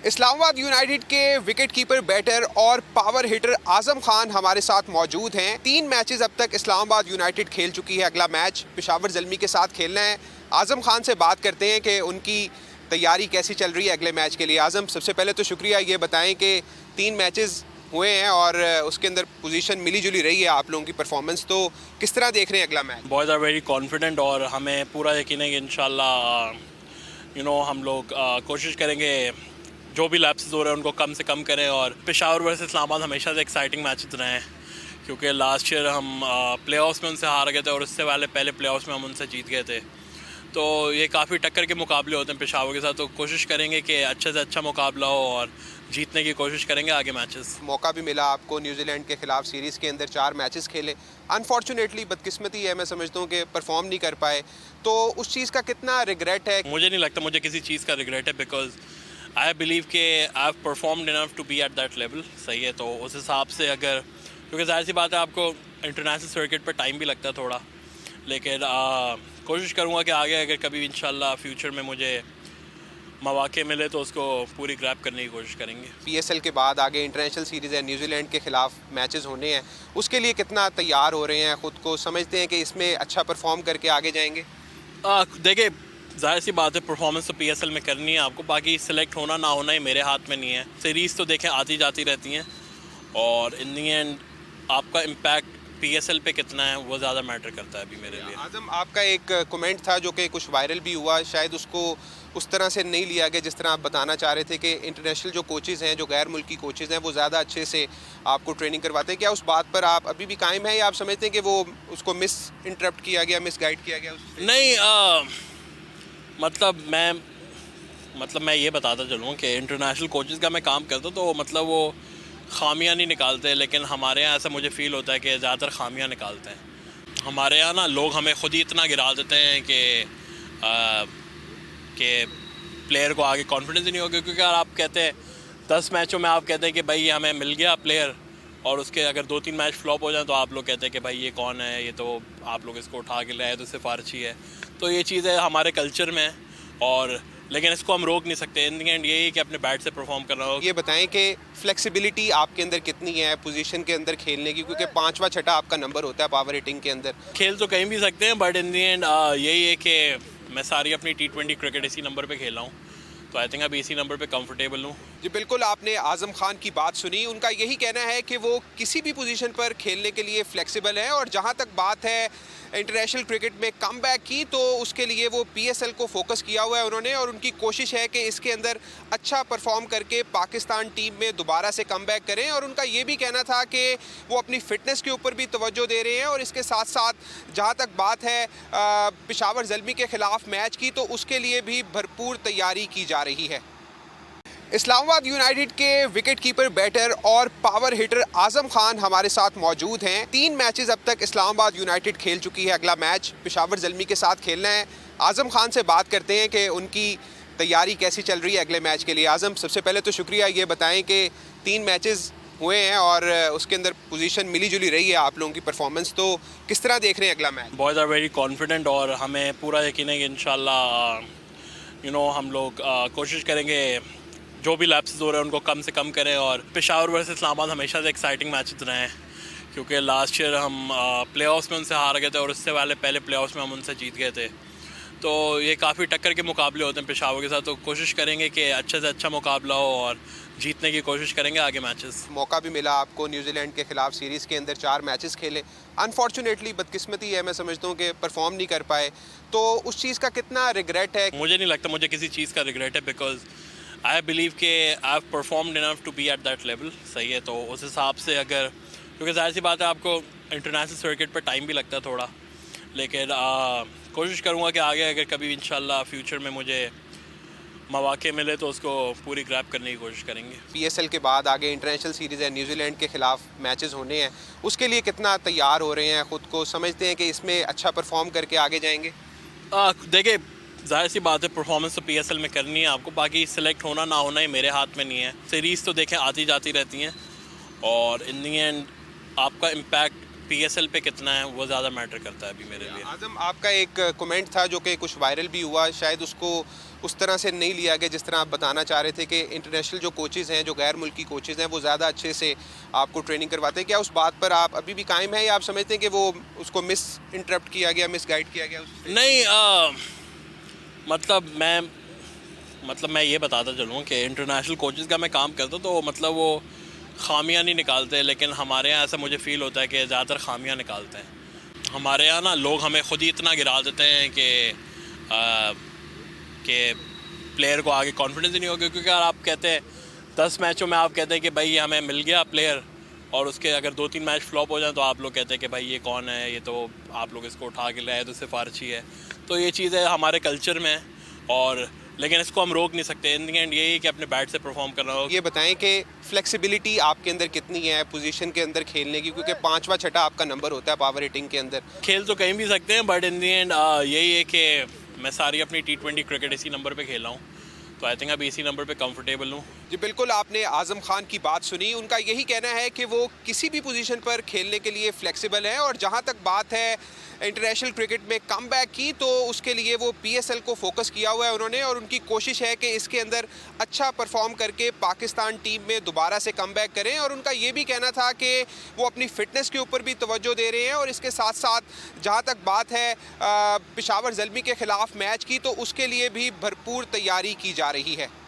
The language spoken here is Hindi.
इस्लामाबाद यूनाइटेड के विकेट कीपर बैटर और पावर हिटर आजम खान हमारे साथ मौजूद हैं। 3 मैचेस अब तक इस्लामाबाद यूनाइटेड खेल चुकी है। अगला मैच पेशावर ज़ल्मी के साथ खेलना है। आजम खान से बात करते हैं कि उनकी तैयारी कैसी चल रही है अगले मैच के लिए। आजम, सबसे पहले तो शुक्रिया, ये बताएं कि 3 मैचेस हुए हैं और उसके अंदर पोजीशन मिली जुली रही है आप लोगों की परफॉर्मेंस, तो किस तरह देख रहे हैं अगला match? Boys are very confident और हमें पूरा यकीन है कि इंशाल्लाह हम लोग कोशिश करेंगे जो भी लैप्सेस हो रहे हैं उनको कम से कम करें। और पेशावर वर्सेस इस्लामाबाद हमेशा से एक्साइटिंग मैचेस रहे हैं, क्योंकि लास्ट ईयर हम प्लेऑफ्स में उनसे हार गए थे और उससे पहले प्लेऑफ्स में हम उनसे जीत गए थे। तो ये काफ़ी टक्कर के मुकाबले होते हैं पेशावर के साथ, तो कोशिश करेंगे कि अच्छे से अच्छा मुकाबला हो और जीतने की कोशिश करेंगे आगे मैचेस। मौका भी मिला आपको न्यूजीलैंड के खिलाफ सीरीज़ के अंदर 4 मैचेस खेले। अनफॉर्चुनेटली बदकिस्मती है, मैं समझता हूँ कि परफॉर्म नहीं कर पाए, तो उस चीज़ का कितना रिग्रेट है? मुझे नहीं लगता मुझे किसी चीज़ का रिग्रेट है, बिकॉज आई बिलीव कि I have performed enough to be at that level. सही है, तो उस हिसाब से अगर, क्योंकि जाहिर सी बात है आपको इंटरनेशनल सर्किट पर टाइम भी लगता है थोड़ा, लेकिन कोशिश करूँगा कि आगे अगर कभी इंशाल्लाह फ्यूचर में मुझे मौके मिले तो उसको पूरी ग्रैब करने की कोशिश करेंगे। पीएसएल के बाद आगे इंटरनेशनल सीरीज़ है, न्यूजीलैंड के खिलाफ मैचेस होने हैं, उसके लिए कितना तैयार हो रहे हैं? ख़ुद को समझते हैं कि इसमें अच्छा परफॉर्म करके आगे जाएंगे? देखिए, जाहिर सी बात है परफॉर्मेंस तो पीएसएल में करनी है आपको, बाकी सिलेक्ट होना ना होना ही मेरे हाथ में नहीं है। सीरीज़ तो देखें आती जाती रहती हैं और इन दी एंड आपका इम्पैक्ट पीएसएल पे कितना है वो ज़्यादा मैटर करता है अभी मेरे लिए। आजम, आपका एक कमेंट था जो कि कुछ वायरल भी हुआ, शायद उसको उस तरह से नहीं लिया गया जिस तरह आप बताना चाह रहे थे कि इंटरनेशनल जो कोचेज़ हैं, जो गैर मुल्की कोचेज़ हैं, वो ज़्यादा अच्छे से आपको ट्रेनिंग करवाते हैं। क्या उस बात पर आप अभी भी कायम हैं या आप समझते हैं कि वो उसको मिस इंटरप्ट किया गया, मिस गाइड किया गया? नहीं, मतलब मैं ये बताता चलूँ कि इंटरनेशनल कोचेज़ का मैं काम करता हूँ, तो मतलब वो खामियां नहीं निकालते, लेकिन हमारे यहाँ ऐसा मुझे फ़ील होता है कि ज़्यादातर खामियां निकालते हैं। हमारे यहाँ ना लोग हमें ख़ुद ही इतना गिरा देते हैं कि प्लेयर को आगे कॉन्फिडेंस ही नहीं होगा, क्योंकि अगर आप कहते हैं 10 मैचों में आप कहते हैं कि भाई हमें मिल गया प्लेयर, और उसके अगर 2-3 मैच फ्लॉप हो जाए तो आप लोग कहते हैं कि भाई ये कौन है, ये तो आप लोग इसको उठा के लाए तो सिफारशी है। तो ये चीज़ें हमारे कल्चर में है, और लेकिन इसको हम रोक नहीं सकते। इन दी एंड यही कि अपने बैट से परफॉर्म करना हो। ये बताएं कि फ्लेक्सिबिलिटी आपके अंदर कितनी है पोजीशन के अंदर खेलने की, क्योंकि 5वां छठा आपका नंबर होता है पावर हिटिंग के अंदर। खेल तो कहीं भी सकते हैं, बट इन दी एंड यही है कि मैं सारी अपनी T20 क्रिकेट इसी नंबर पे खेल रहा हूँ, तो आई थिंक अभी इसी नंबर पे कंफर्टेबल हूँ। जी बिल्कुल, आपने आजम खान की बात सुनी। उनका यही कहना है कि वो किसी भी पोजीशन पर खेलने के लिए फ्लेक्सिबल है, और जहां तक बात है इंटरनेशनल क्रिकेट में कमबैक की, तो उसके लिए वो पीएसएल को फोकस किया हुआ है उन्होंने, और उनकी कोशिश है कि इसके अंदर अच्छा परफॉर्म करके पाकिस्तान टीम में दोबारा से कमबैक करें। और उनका ये भी कहना था कि वो अपनी फ़िटनेस के ऊपर भी तवज्जो दे रहे हैं, और इसके साथ साथ जहाँ तक बात है पेशावर ज़ल्मी के ख़िलाफ़ मैच की, तो उसके लिए भी भरपूर तैयारी की जा रही है। इस्लामाबाद यूनाइटेड के विकेट कीपर बैटर और पावर हिटर आजम खान हमारे साथ मौजूद हैं। 3 मैचेस अब तक इस्लामाबाद यूनाइटेड खेल चुकी है। अगला मैच पेशावर ज़ल्मी के साथ खेलना है। आजम खान से बात करते हैं कि उनकी तैयारी कैसी चल रही है अगले मैच के लिए। आजम, सबसे पहले तो शुक्रिया, ये बताएं कि 3 मैचेस हुए हैं और उसके अंदर पोजीशन मिली जुली रही है आप लोगों की परफॉर्मेंस, तो किस तरह देख रहे हैं अगला match? Boys are very confident और हमें पूरा यकीन है कि इंशाल्लाह हम लोग कोशिश करेंगे जो भी लैप्सेस हो रहे हैं उनको कम से कम करें। और पेशावर वर्सेस इस्लामाबाद हमेशा से एक्साइटिंग मैचेस रहे हैं, क्योंकि लास्ट ईयर हम प्लेऑफ्स में उनसे हार गए थे और उससे पहले प्लेऑफ्स में हम उनसे जीत गए थे। तो ये काफ़ी टक्कर के मुकाबले होते हैं पेशावर के साथ, तो कोशिश करेंगे कि अच्छे से अच्छा मुकाबला हो और जीतने की कोशिश करेंगे आगे मैचेस। मौका भी मिला आपको न्यूजीलैंड के खिलाफ सीरीज़ के अंदर 4 मैचेस खेले। अनफॉर्चुनेटली बदकिस्मती है, मैं समझता हूँ कि परफॉर्म नहीं कर पाए, तो उस चीज़ का कितना रिग्रेट है? मुझे नहीं लगता मुझे किसी चीज़ का रिग्रेट है, बिकॉज आई बिलीव कि I have performed enough to be at that level. सही है, तो उस हिसाब से अगर, क्योंकि जाहिर सी बात है आपको इंटरनेशनल सर्किट पर टाइम भी लगता है थोड़ा, लेकिन कोशिश करूँगा कि आगे अगर कभी इंशाल्लाह फ्यूचर में मुझे मौके मिले तो उसको पूरी ग्रैब करने की कोशिश करेंगे। पीएसएल के बाद आगे इंटरनेशनल सीरीज़ है, न्यूजीलैंड के खिलाफ मैचेस होने हैं, उसके लिए कितना तैयार हो रहे हैं? ख़ुद को समझते हैं कि इसमें अच्छा परफॉर्म करके आगे जाएंगे? देखिए, जाहिर सी बात है परफॉर्मेंस तो पीएसएल में करनी है आपको, बाकी सिलेक्ट होना ना होना ही मेरे हाथ में नहीं है। सीरीज़ तो देखें आती जाती रहती हैं, और इन दी एंड आपका इम्पैक्ट PSL पे कितना है वो ज़्यादा मैटर करता है अभी मेरे लिए। आजम, आपका एक कमेंट था जो कि कुछ वायरल भी हुआ, शायद उसको उस तरह से नहीं लिया गया जिस तरह आप बताना चाह रहे थे कि इंटरनेशनल जो कोचेज़ हैं, जो गैर मुल्की कोचेज़ हैं, वो ज़्यादा अच्छे से आपको ट्रेनिंग करवाते हैं। क्या उस बात पर आप अभी भी कायम हैं या आप समझते हैं कि वो उसको मिस इंटरप्ट किया गया, मिस गाइड किया गया उससे? नहीं, मतलब मैं ये बताता चलूँ कि इंटरनेशनल कोचेज़ का मैं काम करता हूँ तो मतलब वो खामियां नहीं निकालते, लेकिन हमारे यहाँ ऐसा मुझे फ़ील होता है कि ज़्यादातर खामियां निकालते हैं। हमारे यहाँ ना लोग हमें ख़ुद ही इतना गिरा देते हैं कि प्लेयर को आगे कॉन्फिडेंस ही नहीं होगा, क्योंकि अगर आप कहते हैं 10 मैचों में आप कहते हैं कि भाई हमें मिल गया प्लेयर और उसके अगर 2-3 मैच फ्लॉप हो जाए तो आप लोग कहते हैं कि भाई ये कौन है, ये तो आप लोग इसको उठा के लाए तो सिफारशी है। तो ये चीज़ें हमारे कल्चर में है, और लेकिन इसको हम रोक नहीं सकते। इन द एंड यही कि अपने बैट से परफॉर्म करना हो। ये बताएं कि फ्लेक्सिबिलिटी आपके अंदर कितनी है पोजीशन के अंदर खेलने की, क्योंकि 5वां छठा आपका नंबर होता है पावर हिटिंग के अंदर। खेल तो कहीं भी सकते हैं, बट इन द एंड यही है कि मैं सारी अपनी T20 क्रिकेट इसी नंबर पे खेला हूँ, तो आई थिंक अभी इसी नंबर पे कंफर्टेबल हूँ। जी बिल्कुल, आपने आज़म खान की बात सुनी। उनका यही कहना है कि वो किसी भी पोजीशन पर खेलने के लिए फ्लेक्सिबल हैं, और जहां तक बात है इंटरनेशनल क्रिकेट में कमबैक की, तो उसके लिए वो PSL को फोकस किया हुआ है उन्होंने, और उनकी कोशिश है कि इसके अंदर अच्छा परफॉर्म करके पाकिस्तान टीम में दोबारा से कमबैक करें। और उनका ये भी कहना था कि वो अपनी फ़िटनेस के ऊपर भी तवज्जो दे रहे हैं, और इसके साथ साथ जहाँ तक बात है पेशावर ज़ल्मी के ख़िलाफ़ मैच की, तो उसके लिए भी भरपूर तैयारी की जा रही है।